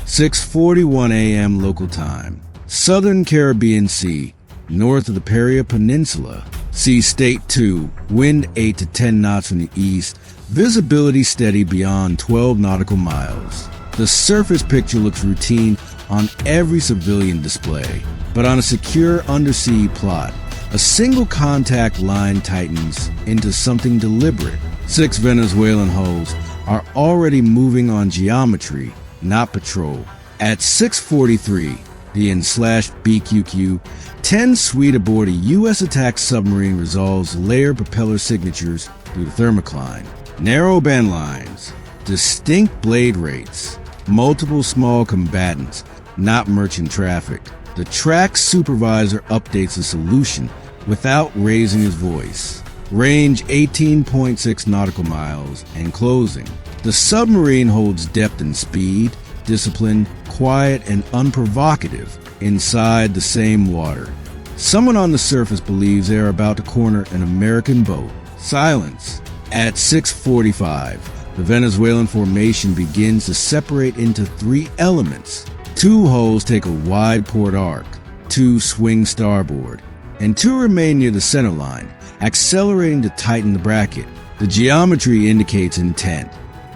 6:41 a.m. local time. Southern Caribbean Sea, north of the Paria Peninsula. Sea State 2, wind 8 to 10 knots from the east, visibility steady beyond 12 nautical miles. The surface picture looks routine on every civilian display, but on a secure undersea plot, a single contact line tightens into something deliberate. 6 Venezuelan hulls are already moving on geometry, not patrol. At 6:43, the N/BQQ 10 suite aboard a U.S. attack submarine resolves layered propeller signatures through the thermocline. Narrow band lines, distinct blade rates, multiple small combatants, not merchant traffic. The track supervisor updates the solution without raising his voice. Range 18.6 nautical miles and closing. The submarine holds depth and speed, disciplined, quiet, and unprovocative inside the same water. Someone on the surface believes they are about to corner an American boat. Silence. At 6:45, the Venezuelan formation begins to separate into 3 elements. 2 hulls take a wide port arc, 2 swing starboard, and 2 remain near the center line, accelerating to tighten the bracket. The geometry indicates intent.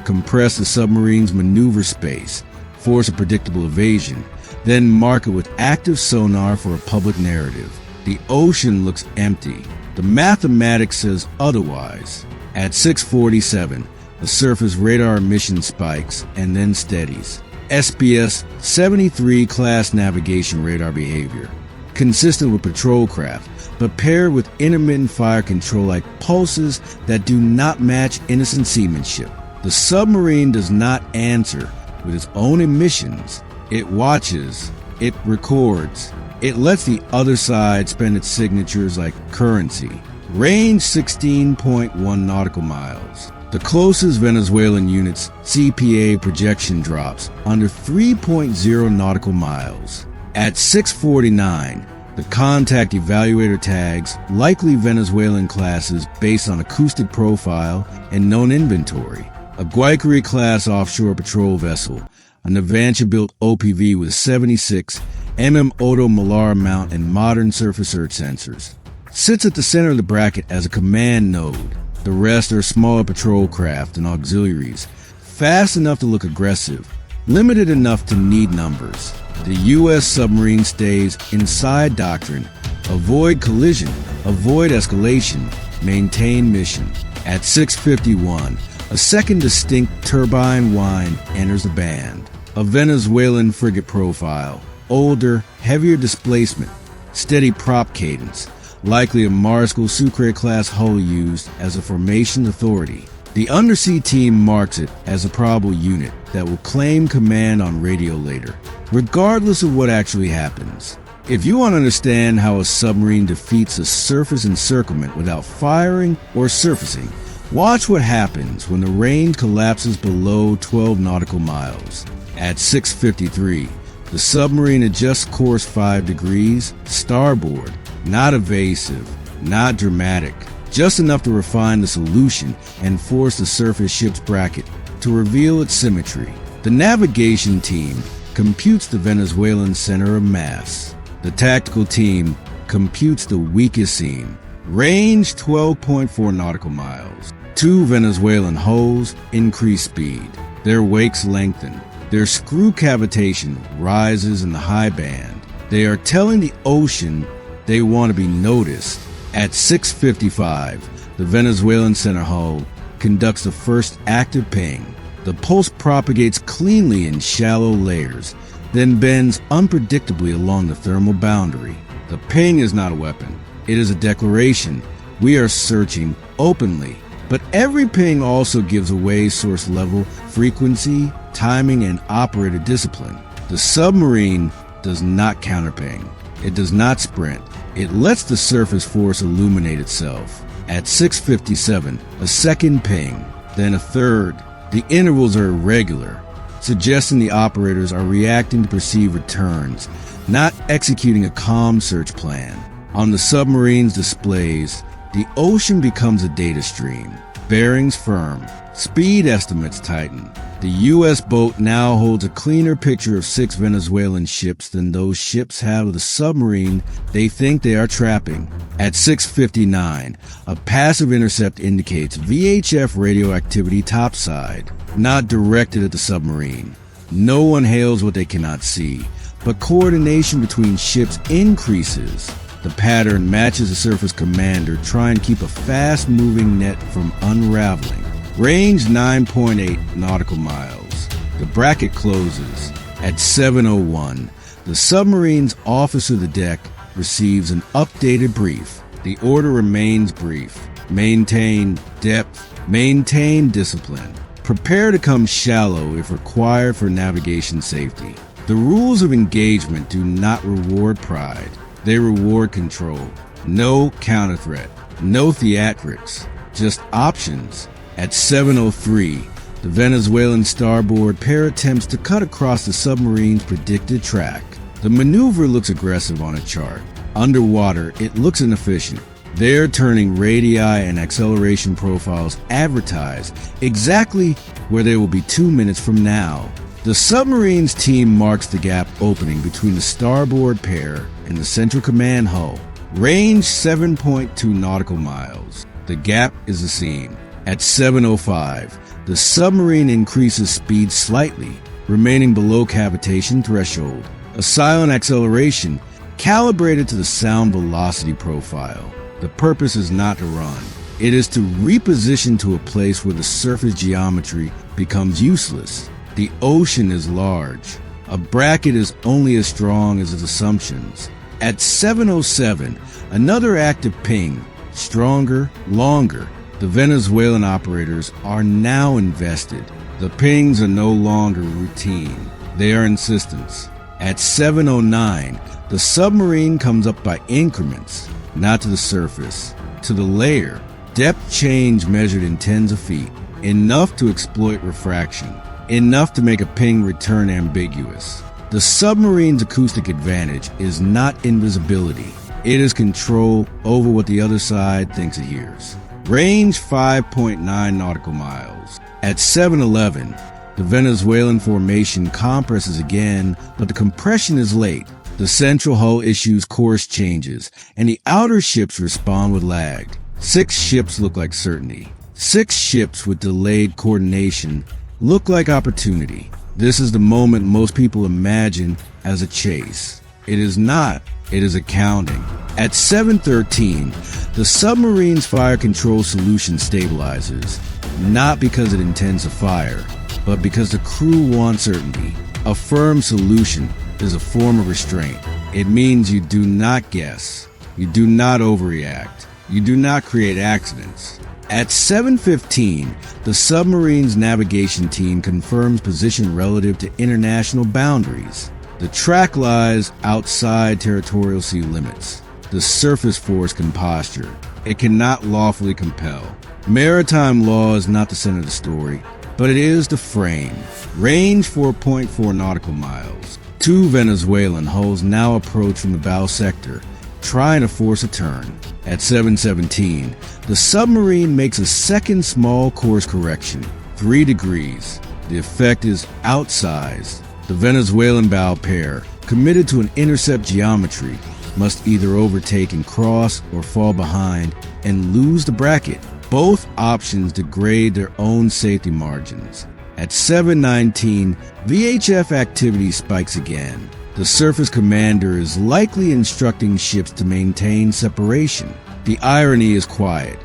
Compress the submarine's maneuver space, force a predictable evasion, then mark it with active sonar for a public narrative. The ocean looks empty. The mathematics says otherwise. At 6:47, the surface radar emission spikes and then steadies. SPS-73 class navigation radar behavior, consistent with patrol craft, but paired with intermittent fire control like pulses that do not match innocent seamanship. The submarine does not answer with its own emissions. It watches, it records, it lets the other side spend its signatures like currency. Range 16.1 nautical miles. The closest Venezuelan unit's CPA projection drops under 3.0 nautical miles. At 6:49, the contact evaluator tags likely Venezuelan classes based on acoustic profile and known inventory. A Guayquerí-class offshore patrol vessel, a Navantia-built OPV with 76 Otto Malar mount and modern surface earth sensors, sits at the center of the bracket as a command node. The rest are smaller patrol craft and auxiliaries, fast enough to look aggressive, limited enough to need numbers. The U.S. submarine stays inside doctrine, avoid collision, avoid escalation, maintain mission. At 6:51, a second distinct turbine whine enters the band. A Venezuelan frigate profile, older, heavier displacement, steady prop cadence, likely a Mariscal Sucre-class hull used as a formation authority. The undersea team marks it as a probable unit that will claim command on radio later, regardless of what actually happens. If you want to understand how a submarine defeats a surface encirclement without firing or surfacing, watch what happens when the range collapses below 12 nautical miles. At 6:53, the submarine adjusts course 5 degrees, starboard, not evasive, not dramatic, just enough to refine the solution and force the surface ship's bracket to reveal its symmetry. The navigation team computes the Venezuelan center of mass. The tactical team computes the weakest seam. Range 12.4 nautical miles. 2 Venezuelan hulls increase speed. Their wakes lengthen. Their screw cavitation rises in the high band. They are telling the ocean they want to be noticed. At 6:55, the Venezuelan center hull conducts the first active ping. The pulse propagates cleanly in shallow layers, then bends unpredictably along the thermal boundary. The ping is not a weapon. It is a declaration. We are searching openly. But every ping also gives away source level, frequency, timing, and operator discipline. The submarine does not counterping. It does not sprint. It lets the surface force illuminate itself. At 6:57, a second ping, then a third. The intervals are irregular, suggesting the operators are reacting to perceived returns, not executing a comm search plan. On the submarine's displays, the ocean becomes a data stream. Bearings firm, Speed estimates tighten. The U.S. boat now holds a cleaner picture of 6 Venezuelan ships than those ships have of the submarine they think they are trapping. At 6:59, a passive intercept indicates VHF radioactivity topside, not directed at the submarine. No one hails what they cannot see, but coordination between ships increases. The pattern matches the surface commander trying to keep a fast-moving net from unraveling. Range 9.8 nautical miles. The bracket closes. At 7:01, the submarine's officer of the deck receives an updated brief. The order remains brief. Maintain depth. Maintain discipline. Prepare to come shallow if required for navigation safety. The rules of engagement do not reward pride. They reward control. No counter threat. No theatrics. Just options. At 7:03, the Venezuelan starboard pair attempts to cut across the submarine's predicted track. The maneuver looks aggressive on a chart. Underwater, it looks inefficient. Their turning radii and acceleration profiles advertise exactly where they will be 2 minutes from now. The submarine's team marks the gap opening between the starboard pair and the central command hull. Range 7.2 nautical miles. The gap is the seam. At 7:05, the submarine increases speed slightly, remaining below cavitation threshold. A silent acceleration calibrated to the sound velocity profile. The purpose is not to run. It is to reposition to a place where the surface geometry becomes useless. The ocean is large. A bracket is only as strong as its assumptions. At 7:07, another active ping, stronger, longer. The Venezuelan operators are now invested. The pings are no longer routine. They are insistence. At 7:09, the submarine comes up by increments, not to the surface, to the layer. Depth change measured in tens of feet, enough to exploit refraction, enough to make a ping return ambiguous. The submarine's acoustic advantage is not invisibility. It is control over what the other side thinks it hears. Range 5.9 nautical miles. At 7:11, the Venezuelan formation compresses again, but the compression is late. The central hull issues course changes, and the outer ships respond with lag. 6 ships look like certainty. 6 ships with delayed coordination look like opportunity. This is the moment most people imagine as a chase. It is not. It is accounting. At 7:13, the submarine's fire control solution stabilizes, not because it intends to fire, but because the crew wants certainty. A firm solution is a form of restraint. It means you do not guess. You do not overreact. You do not create accidents. At 7:15, the submarine's navigation team confirms position relative to international boundaries. The track lies outside territorial sea limits. The surface force can posture. It cannot lawfully compel. Maritime law is not the center of the story, but it is the frame. Range 4.4 nautical miles. 2 Venezuelan hulls now approach from the bow sector, trying to force a turn. At 7:17, the submarine makes a second small course correction, 3 degrees. The effect is outsized. The Venezuelan bow pair, committed to an intercept geometry, must either overtake and cross or fall behind and lose the bracket. Both options degrade their own safety margins. At 7:19, VHF activity spikes again. The surface commander is likely instructing ships to maintain separation. The irony is quiet.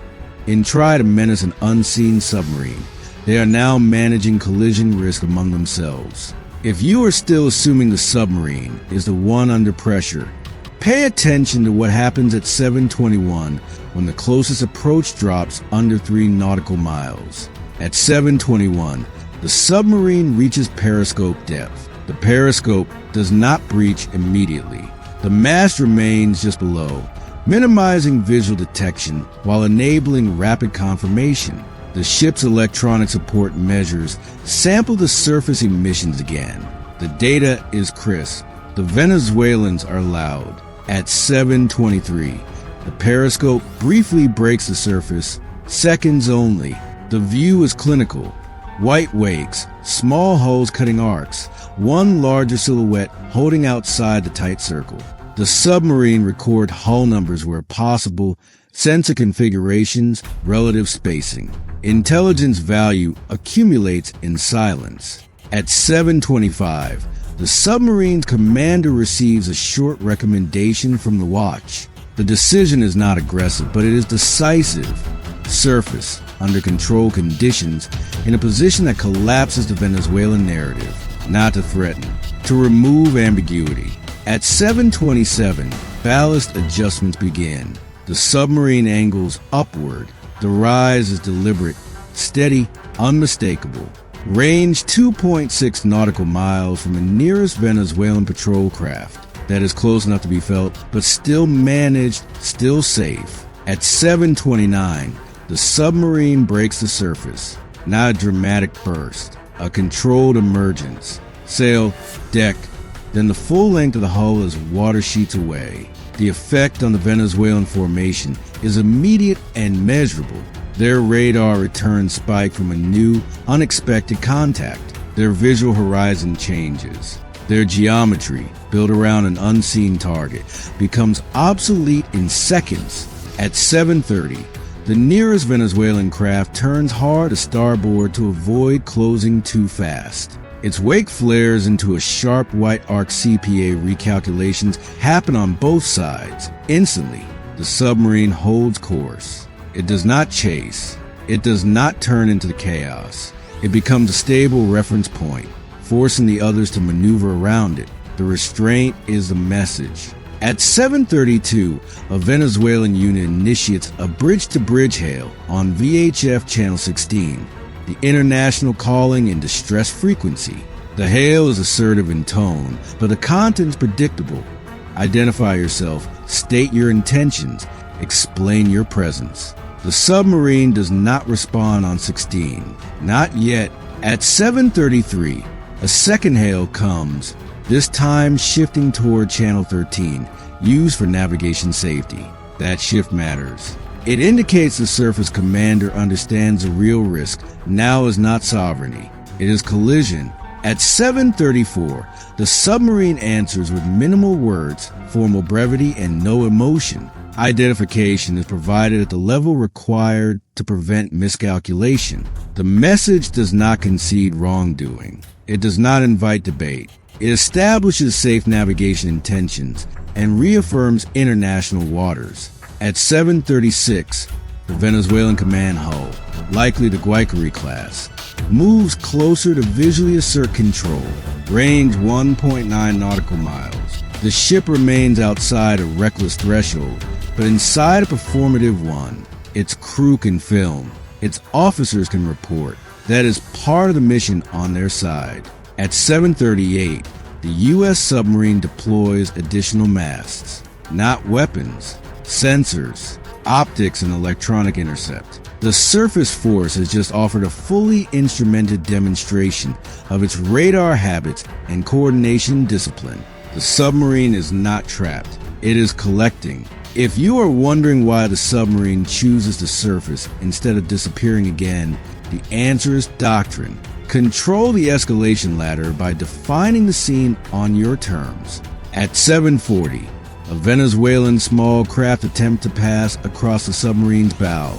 In try to menace an unseen submarine, they are now managing collision risk among themselves. If you are still assuming the submarine is the one under pressure, pay attention to what happens at 7:21 when the closest approach drops under 3 nautical miles. At 7:21, the submarine reaches periscope depth. The periscope does not breach immediately. The mast remains just below, minimizing visual detection while enabling rapid confirmation. The ship's electronic support measures sample the surface emissions again. The data is crisp. The Venezuelans are loud. At 7:23, the periscope briefly breaks the surface, seconds only. The view is clinical. White wakes, small hulls cutting arcs, one larger silhouette holding outside the tight circle. The submarine record hull numbers where possible, sensor configurations, relative spacing. Intelligence value accumulates in silence. At 7:25, the submarine's commander receives a short recommendation from the watch. The decision is not aggressive, but it is decisive. Surface, under control conditions, in a position that collapses the Venezuelan narrative, not to threaten, to remove ambiguity. At 7:27, ballast adjustments begin. The submarine angles upward. The rise is deliberate, steady, unmistakable. Range 2.6 nautical miles from the nearest Venezuelan patrol craft. That is close enough to be felt, but still managed, still safe. At 7:29, the submarine breaks the surface. Not a dramatic burst, a controlled emergence. Sail, deck, then the full length of the hull as water sheets away. The effect on the Venezuelan formation is immediate and measurable. Their radar returns spike from a new, unexpected contact. Their visual horizon changes. Their geometry, built around an unseen target, becomes obsolete in seconds. At 7:30, the nearest Venezuelan craft turns hard to starboard to avoid closing too fast. Its wake flares into a sharp white arc. CPA recalculations happen on both sides. Instantly, the submarine holds course. It does not chase. It does not turn into the chaos. It becomes a stable reference point, forcing the others to maneuver around it. The restraint is the message. At 7:32, a Venezuelan unit initiates a bridge-to-bridge hail on VHF Channel 16, the international calling in distress frequency. The hail is assertive in tone, but the content's predictable. Identify yourself, state your intentions, explain your presence. The submarine does not respond on 16. Not yet. At 7:33, a second hail comes, this time shifting toward Channel 13, used for navigation safety. That shift matters. It indicates the surface commander understands the real risk now is not sovereignty. It is collision. At 7:34, the submarine answers with minimal words, formal brevity, and no emotion. Identification is provided at the level required to prevent miscalculation. The message does not concede wrongdoing. It does not invite debate. It establishes safe navigation intentions and reaffirms international waters. At 7:36, the Venezuelan command hull, likely the Guaycari class, moves closer to visually assert control. Range 1.9 nautical miles. The ship remains outside a reckless threshold, but inside a performative one. Its crew can film. Its officers can report. That is part of the mission on their side. At 7:38, the U.S. submarine deploys additional masts. Not weapons, sensors, optics, and electronic intercept. The surface force has just offered a fully instrumented demonstration of its radar habits and coordination discipline. The submarine is not trapped. It is collecting. If you are wondering why the submarine chooses to surface instead of disappearing again, the answer is doctrine. Control the escalation ladder by defining the scene on your terms. At 7:40, a Venezuelan small craft attempts to pass across the submarine's bow,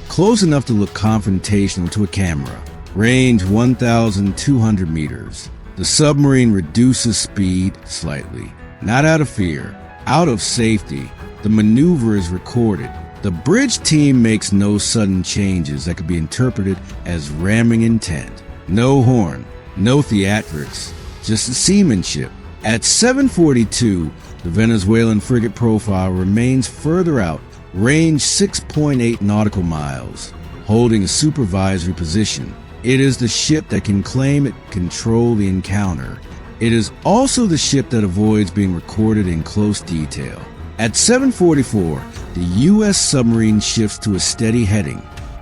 close enough to look confrontational to a camera. Range 1,200 meters. The submarine reduces speed slightly, not out of fear, out of safety. The maneuver is recorded. The bridge team makes no sudden changes that could be interpreted as ramming intent. No horn, no theatrics, just the seamanship. At 7:42, the Venezuelan frigate profile remains further out, range 6.8 nautical miles, holding a supervisory position. It is the ship that can claim it control the encounter. It is also the ship that avoids being recorded in close detail. At 7:44, the U.S. submarine shifts to a steady heading,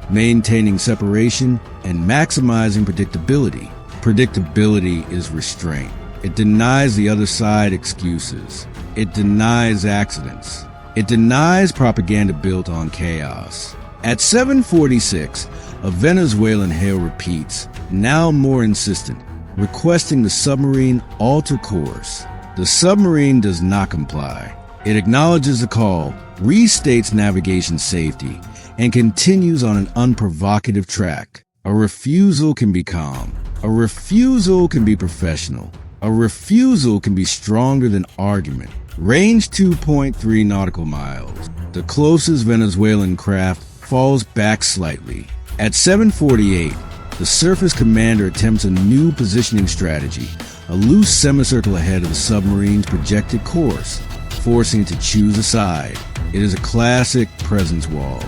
maintaining separation and maximizing predictability. Predictability is restraint. It denies the other side excuses. It denies accidents. It denies propaganda built on chaos. At 7:46, a Venezuelan hail repeats, now more insistent, requesting the submarine alter course. The submarine does not comply. It acknowledges the call, restates navigation safety, and continues on an unprovocative track. A refusal can be calm. A refusal can be professional. A refusal can be stronger than argument. Range 2.3 nautical miles. The closest Venezuelan craft falls back slightly. At 7:48, the surface commander attempts a new positioning strategy, a loose semicircle ahead of the submarine's projected course, forcing it to choose a side. It is a classic presence wall.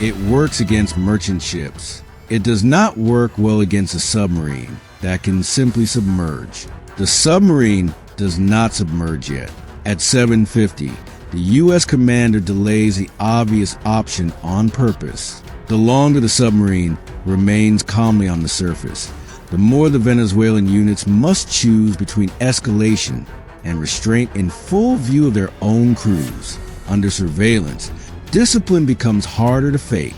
It works against merchant ships. It does not work well against a submarine that can simply submerge. The submarine does not submerge yet. At 7:50, the U.S. commander delays the obvious option on purpose. The longer the submarine remains calmly on the surface, the more the Venezuelan units must choose between escalation and restraint in full view of their own crews. Under surveillance, discipline becomes harder to fake.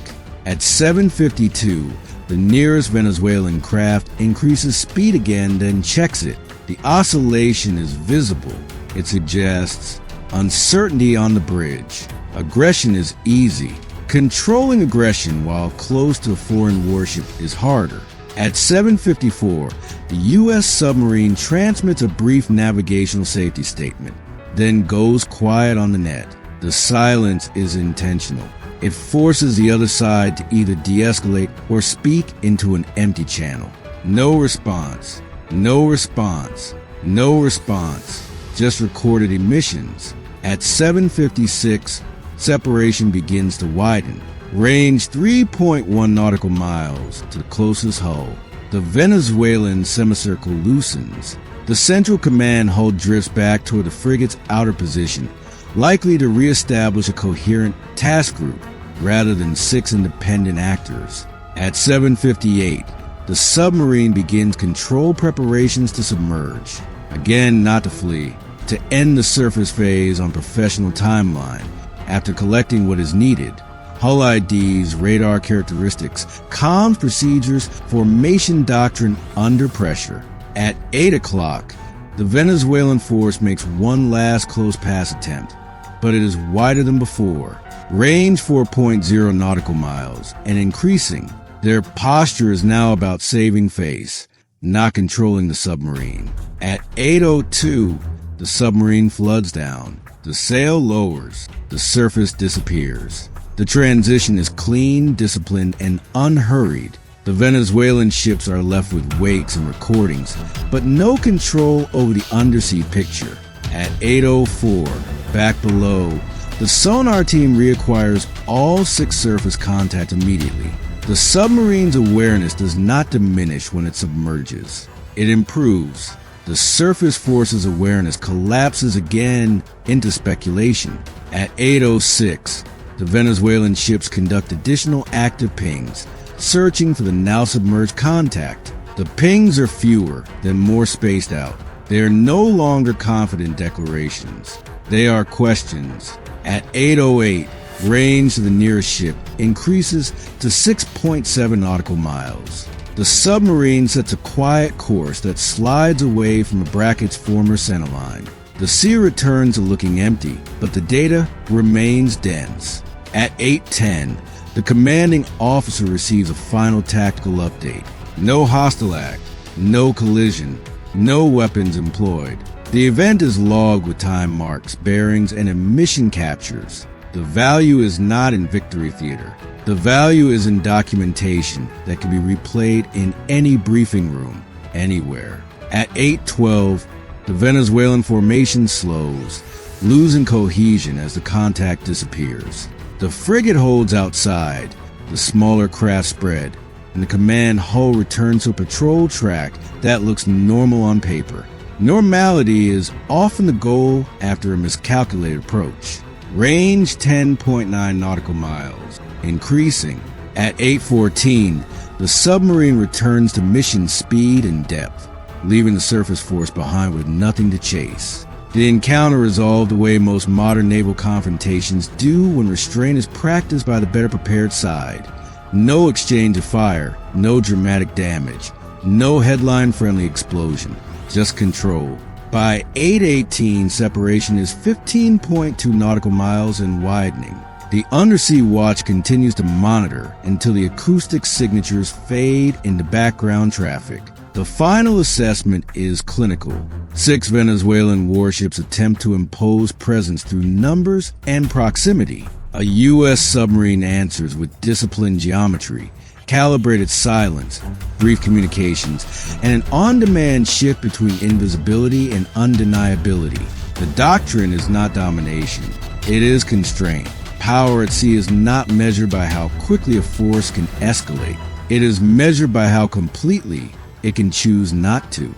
At 7:52, the nearest Venezuelan craft increases speed again, then checks it. The oscillation is visible. It suggests uncertainty on the bridge. Aggression is easy. Controlling aggression while close to a foreign warship is harder. At 7:54, the U.S. submarine transmits a brief navigational safety statement, then goes quiet on the net. The silence is intentional. It forces the other side to either de-escalate or speak into an empty channel. No response. No response. No response. Just recorded emissions. At 7:56, separation begins to widen. Range 3.1 nautical miles to the closest hull. The Venezuelan semicircle loosens. The central command hull drifts back toward the frigate's outer position, likely to reestablish a coherent task group rather than 6 independent actors. At 7:58, the submarine begins control preparations to submerge. Again, not to flee, to end the surface phase on professional timeline. After collecting what is needed, hull IDs, radar characteristics, comms procedures, formation doctrine under pressure. At 8 o'clock, the Venezuelan force makes one last close pass attempt, but it is wider than before. Range 4.0 nautical miles and increasing. Their posture is now about saving face, not controlling the submarine. At 8:02, the submarine floods down. The sail lowers. The surface disappears. The transition is clean, disciplined, and unhurried. The Venezuelan ships are left with wakes and recordings, but no control over the undersea picture. At 8:04, back below, the sonar team reacquires all 6 surface contact immediately. The submarine's awareness does not diminish when it submerges. It improves. The surface force's awareness collapses again into speculation. At 8:06, the Venezuelan ships conduct additional active pings, searching for the now submerged contact. The pings are fewer, then more spaced out. They are no longer confident declarations. They are questions. At 8:08, range to the nearest ship increases to 6.7 nautical miles. The submarine sets a quiet course that slides away from the bracket's former centerline. The sea returns to looking empty, but the data remains dense. At 8:10, the commanding officer receives a final tactical update. No hostile act, no collision, no weapons employed. The event is logged with time marks, bearings, and emission captures. The value is not in victory theater. The value is in documentation that can be replayed in any briefing room, anywhere. At 8:12, the Venezuelan formation slows, losing cohesion as the contact disappears. The frigate holds outside, the smaller craft spread, and the command hull returns to a patrol track that looks normal on paper. Normality is often the goal after a miscalculated approach. Range 10.9 nautical miles, increasing. At 8:14, the submarine returns to mission speed and depth, leaving the surface force behind with nothing to chase. The encounter resolved the way most modern naval confrontations do when restraint is practiced by the better prepared side. No exchange of fire, no dramatic damage, no headline-friendly explosion, just control. By 8:18, separation is 15.2 nautical miles and widening. The undersea watch continues to monitor until the acoustic signatures fade into background traffic. The final assessment is clinical. 6 Venezuelan warships attempt to impose presence through numbers and proximity. A U.S. submarine answers with disciplined geometry, calibrated silence, brief communications, and an on-demand shift between invisibility and undeniability. The doctrine is not domination. It is constraint. Power at sea is not measured by how quickly a force can escalate. It is measured by how completely it can choose not to.